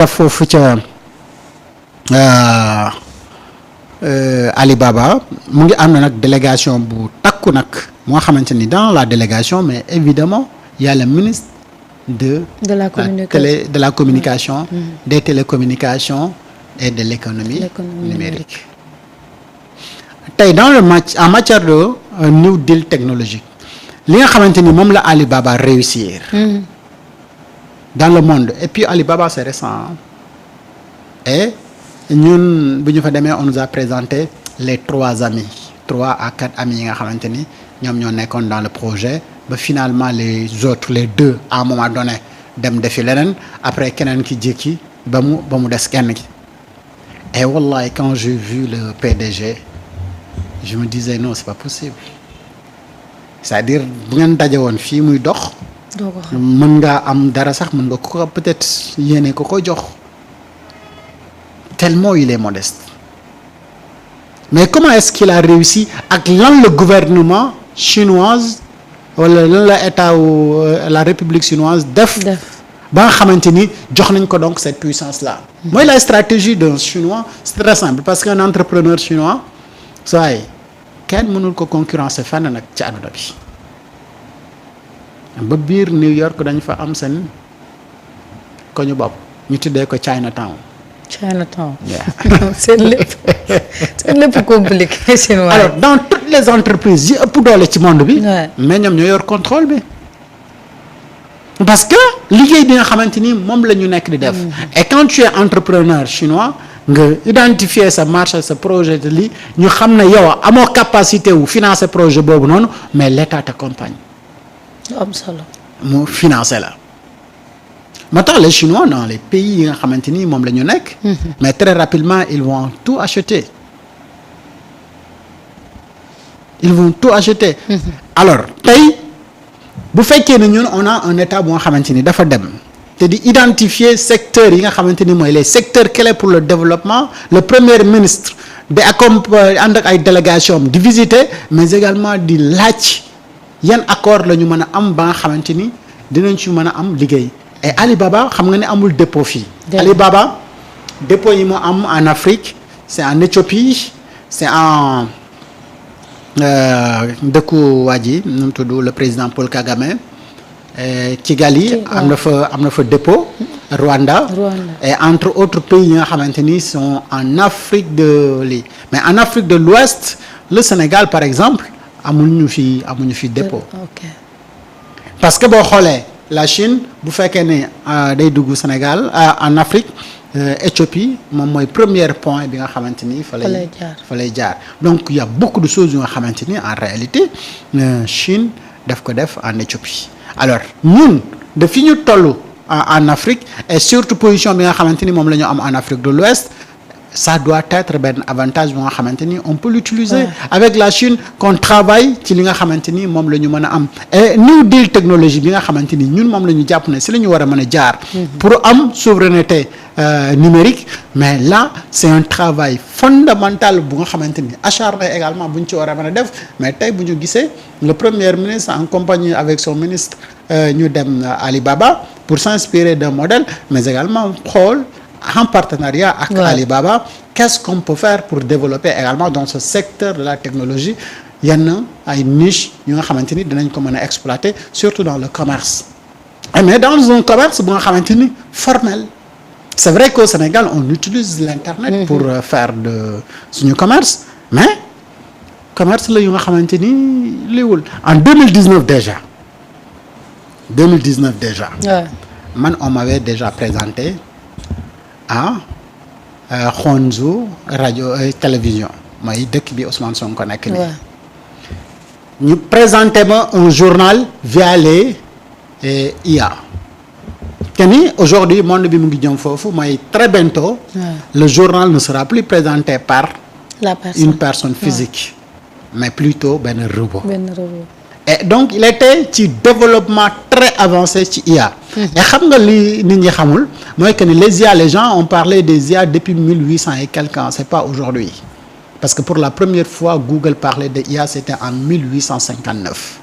foofu ca Alibaba mu ngi am na nag délégation bu takku nag moo xamante ni dans la délégation mais évidemment il y a le ministre de la communication des télécommunications et de l'économie numérique tey dans le match en matière de New Deal technologique li nga xamante ni moom la Alibaba réussir dans le monde et puis Alibaba c'est récent et ñun bu ñu fa demee on nous a présenté les 3 à 4 amis yi nga xamante ni ñoom ñoo nekkoon dans le projet ba finalement les 2 à un moment donné dem defi leneen après keneen ki jékki ba mu des kenn ki et wallahi quand j'ai vu le PDG je me disais non c'est pas possible c'est-à-dire bu ngeen daje woon fii muy dox mën ngaa am dara sax mën nga ko peut-être yéene ko jox tellement il est modeste mais comment est-ce qu'il a réussi ak lan le gouvernement chinoise wala lan la état wu la république chinoise def ba nga xamante ni jox nañ ko donc cette puissance là mooy la stratégie d'un chinois c'est très simple parce qu'un entrepreneur chinois saay kenn mënul ko concurrencer fenn nag ci àdduna bi ba biir New York dañ fa am seen ko ñu bopp ñu tuddee ko Chinatown seen lépp compliqué chinois. Alors dans toutes les entreprises yi ëpp doole ci monde bi mais ñoom ñoo yor contrôle bi parce que liggéey bi nga xamante ni moom la ñu nekk di def et quand tu es entrepreneur chinois nga identifier sa marché sa projet de lii ñu xam ne yow amoo capacité wu financer projet boobu noonu mais l'État t'accompagne am solo mu financer la moo tax les Chinois dans les pays yi nga xamante ni moom la ñu nekk mais très rapidement ils vont tout acheter alors tey bu fekkee ne ñun on a un état bu nga xamante ni dafa dem te di identifier secteurs yi nga xamante ni mooy les secteurs clés pour le développement le premier ministre di accompagner ànd ak ay délégation di visiter mais également di laaj yan accord la ñu mën a am ba nga xamante ni dinañ ci mën a am liggéey et Alibaba xam nga ne amul dépôt fii Alibaba dépôt yi mu am en Afrique c'est en Éthiopie c'est en dëkku waa ji nu mu tudd le président Paul Kagame Kigali am na fa dépôt Rwanda et entre autres pays yi nga xamante ni sont en Afrique de lii mais en Afrique de l'Ouest le Sénégal par exemple amuñu fi dépôt parce que boo xoolee la Chine bu fekkee ne day dugg Sénégal en Afrique Éthiopie moom mooy premier point bi nga xamante ni fa lay jaar donc il y a beaucoup de choses yu nga xamante ni en réalité Chine daf ko def en Éthiopie alors ñun de fi ñu toll en Afrique et surtout position bi nga xamante ni moom la ñu am en Afrique de l'Ouest ça doit être benn avantage bu nga xamante ni on peut l'utiliser avec la Chine qu'on travaille ci li nga xamante ni moom la ñu mën a am et New Deal technologie bi nga xamante ni ñun moom la ñu jàpp ne si la ñu war a mën a jaar pour am souveraineté numérique mais là c'est un travail fondamental bu nga xamante ni acharné également bu ñu ci war a mën a def mais tey bu ñu gisee le premier ministre en compagnie avec son ministre ñu dem Alibaba pour s'inspirer d'un modèle mais également xool en partenariat avec Alibaba qu'est-ce qu'on peut faire pour développer également dans ce secteur de la technologie yenn ay niche yu nga xamante ni dinañ ko mën a exploiter surtout dans le commerce mais dans un commerce bu nga xamante ni formel c'est vrai qu'au Sénégal on utilise l'internet pour faire de suñu commerce mais commerce la yu nga xamante ni liwul en 2019 déjà man on m'avait déjà présenté Xonzu radio télévision mooy dëkk bi Ousmane Sonko nekk nii ñu présenté ma un journal via les IA te ni aujourd'hui monde bi mu ngi jëm foofu mooy très bientôt le journal ne sera plus présenté par une personne physique mais plutôt benn robot et donc il était ci développement très avancé ci IA et xam nga li nit ñi xamul mooy que ni les IA les gens ont parlé des IA depuis 1800 et quelques ans c'est pas aujourd'hui parce que pour la première fois Google parlait de IA c'était en 1859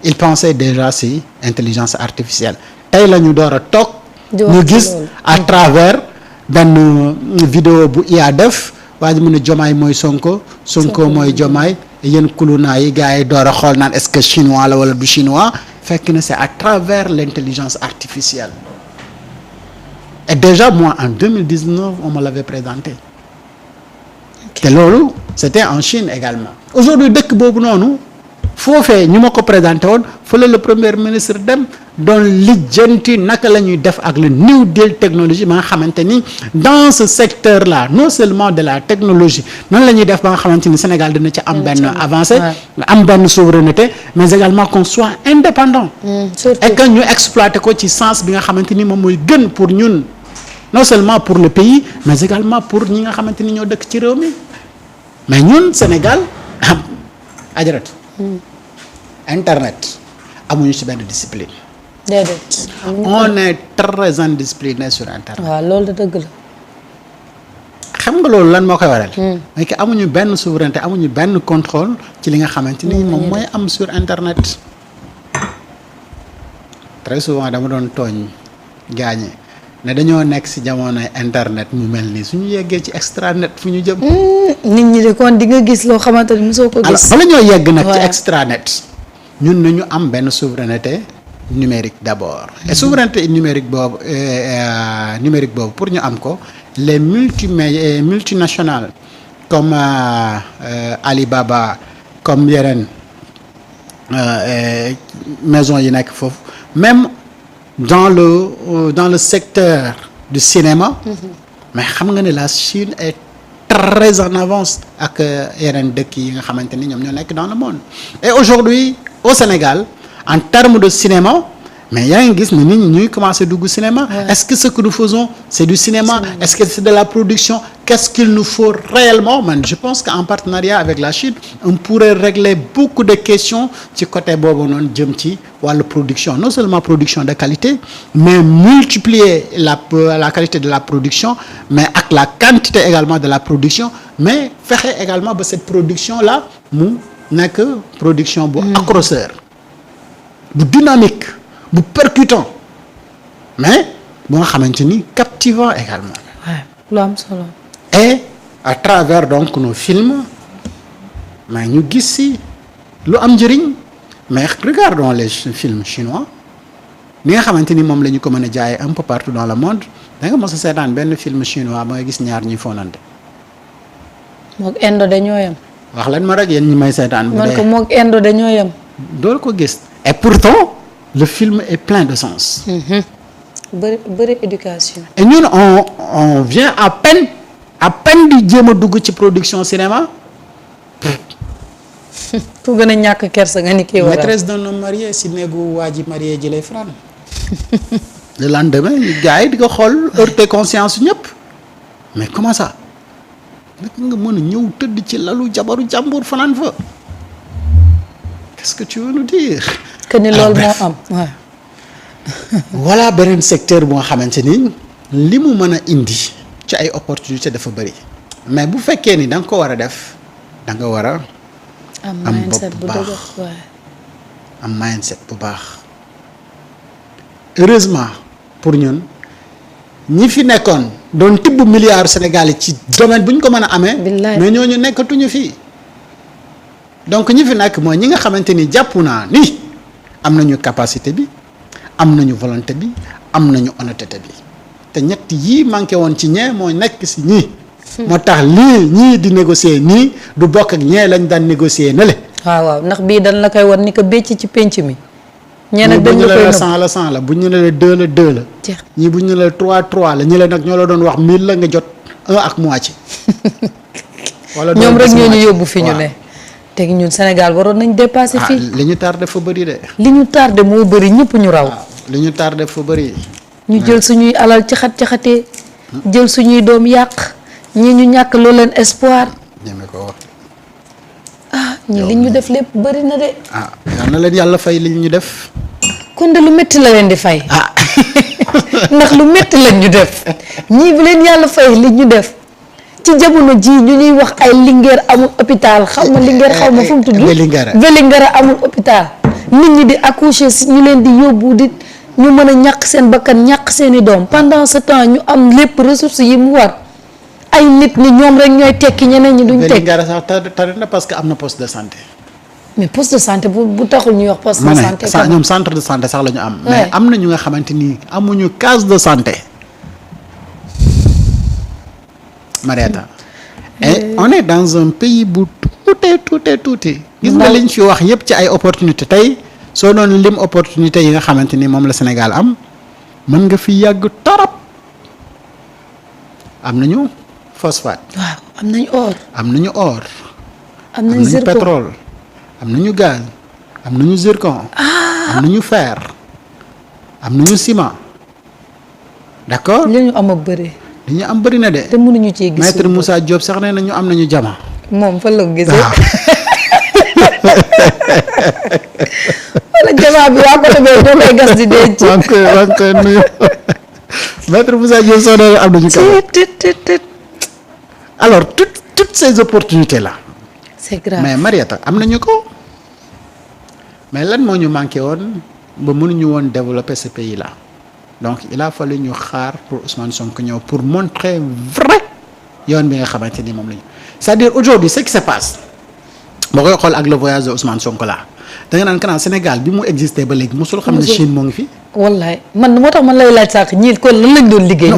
ils pensaient déjà si intelligence artificielle tey la ñu door a toog ñu gis à travers benn vidéo bu IA def waa ji mu ne Diomaye mooy Sonko mooy Diomaye yéen kulunaa yi gars yi door a xool naan est-ce que chinois la wala du chinois fekk na c'est à travers l'intelligence artificielle et déjà moi en 2019 on me l'avait présenté te loolu c'était en Chine également aujourd'hui dëkk boobu noonu foofee ñu ma ko présenté woon fële le premier ministre dem doon lijjanti naka la ñuy def ak le New Deal technologie ba nga xamante ni dans ce secteur là non seulement de la technologie noonu la ñuy def ba nga xamante ni Sénégal dina ci am benn avancée am benn souveraineté mais également qu'on soit indépendant et que ñu exploiter ko ci sens bi nga xamante ni moom mooy gën pour ñun non seulement pour le pays mais également pour ñi nga xamante ni ñoo dëkk ci réew mi mais ñun Sénégal ajaratu internet amuñu ci benn discipline. déedéet. on est très indiscipliné sur internet. waaw loolu da dëgg la. xam nga loolu lan moo koy waral. mais que amuñu benn souveraineté amuñu benn contrôle ci li nga xamante ni moom mooy am sur internet. très souvent dama doon tooñ gaañe ne dañoo nekk ci jamonoy internet mu mel nii suñu yeggee ci extranet fu ñu jëm. nit ñi de kon di nga gis loo xamante ni mosoo ko gis. alors bala ñoo yegg nag ci extranet ñun nañu am benn souveraineté numérique d'abord. et souveraineté numérique boobu pour ñu am ko les multinationales comme Alibaba comme yeneen maison yi nekk foofu même dans le secteur du cinéma. mais xam nga ne la Chine est très en avance ak yeneen dëkk yi nga xamante ni ñoom ñoo nekk dans le monde et aujourd'hui au Sénégal en termes de cinéma mais yaa ngi gis ne nit ñi ñuy commencer dugg cinéma. Est-ce que ce que nous faisons c'est du cinéma est-ce que c'est de la production qu'est-ce qu'il nous faut réellement man je pense qu'en partenariat avec la Chine on pourrait régler beaucoup de questions ci côté boobu noonu jëm ci wàllu production non seulement production de qualité mais multiplier la qualité de la production mais ak la quantité également de la production mais fexe également ba cette production là mu nekk production bu accrocheur bu dynamique bu percutant mais bu nga xamante ni captivant également. waaw lu am solo. et à travers donc nos films mais ñu gis si lu am njëriñ mais regardons les films chinois ni nga xamante ni moom la ñu ko mën a jaayee un peu partout dans le monde da nga mos a seetaan benn film chinois ba nga gis ñaar ñuy fonante. moog Indo dañoo yem. wax leen ma rek yéen ñi may seetaan. bu dee man ko moog Indo dañoo yem. dool ko gis et pourtant le film est plein de sens. bëri éducation. et ñun on vient à peine di jéem a dugg ci production cinéma. ku gën a ñàkk kersa nga ni kii waral. maîtresse d'un homme marié si néegu waa ji marié ji lay faral. le lendemain gars yi di ko xool heurter conscience ñëpp mais comment ça naka nga mën a ñëw tëdd ci lalu jabaru jàmbur fanaan fa qu'est-ce que tu veux nous dire. que ni loolu moo am waaw. voilà beneen secteur bu nga xamante ni li mu mën a indi ci ay opportunité dafa bëri mais bu fekkee ni da nga ko war a def da nga war a. am mindset bu dëgër waaw. am mindset bu baax heureusement pour ñun ñi fi nekkoon doon tibb milliards Sénégal yi ci domaine bu ñu ko mën a amee. mais ñooñu nekkatuñu fii donc ñi fi nekk mooy ñi nga xamante ni jàpp naa ni am nañu capacité bi am nañu volonté bi am nañu honnêteté bi te ñett yii manqué woon ci ñee moo nekk si ñii. moo tax ñii di négocier nii du bokk ak ñee lañ daan négocier na le. waaw ndax bii dañ la koy war ni ko bécc ci penc mi. ñee nag dañ la koy nëbb 100 la 100 la bu ñu ne la 2 la 2 la. ñii bu ñu ne la 3 la ñu leen nag ñoo la doon wax 1000 la nga jot 1 ak moitié. wala ñoom rek ñoo ñu yóbbu fi ñu ne. te ñun Sénégal waroon nañ dépasser fii. li ñu tardé fa bëri de. li ñu tardé moo bëri ñëpp ñu raw. li ñu tardé fa bëri. ñu jël suñuy alal caxatee. jël suñuy doom yàq. ñii ñu ñàkk loo leen espoir. ñeme ko wax. ñii li ñu def lépp bëri na de. yal na leen yàlla fay li ñu def. kon de lu métti la leen di fay. ndax lu métti lañ ñu def ñii bu leen yàlla fay li ñu def ci jamono ji ñu ñuy wax ay Linguère amul hôpital xaw ma Linguère xaw ma fu mu tudd. Vélingara amul hôpital. nit ñi di accoucher si ñu leen di yóbbu di ñu mën a ñàkk seen bakkan ñàkk seeni doom pendant ce temps ñu am lépp ressources yi mu war ay nit ni ñoom rek ñooy tekki ñeneen ñi duñ tekki. Vélingara sax tari na parce que am na poste de santé. mais poste de santé bu taxul ñuy wax poste de santé. ñoom centre de santé sax la ñu am. mais am na ñu nga xamante ni amuñu case de santé. Marieta. et on est dans un pays bu tuuti. gis nga liñ fi wax yépp ci ay opportunité tey soo doon lim opportunité yi nga xamante ni moom la Sénégal am mën nga fi yàgg torop. am nañu phosphate. waaw am nañu or. am nañu or. am nañu pétrole. am nañu gaz. am nañu zircon. am nañu fer. am nañu ciment. d'accord. li ñu am ak bëri. li ñu am bëri na de. te mënuñu cee gis. maître Moussa Diop sax nee na ñu am nañu jama. moom fa la ko gisee. wala jama bi waa côté boobu ñoo koy gas di denc. maa ngi koy nuyu. maître Moussa Diop soo nee am nañu jama. alors toutes ces opportunités là. c'est grave mais Marieta am nañu ko. mais lan moo ñu manqué woon ba mënuñu woon développer ce pays là. donc il a fallu ñu xaar pour Ousmane Sonko ñëw pour montrer vrai yoon bi nga xamante ni moom la ñu c'est-à-dire aujourd'hui ce qui se passe boo koy xool ak le voyage de Ousmane Sonko là da nga naan kanam Sénégal bi mu existé ba léegi mosul xam ne Chine moo ngi fi. wallaay man moo tax man lay laaj sax ñii kon lan lañ doon liggéey.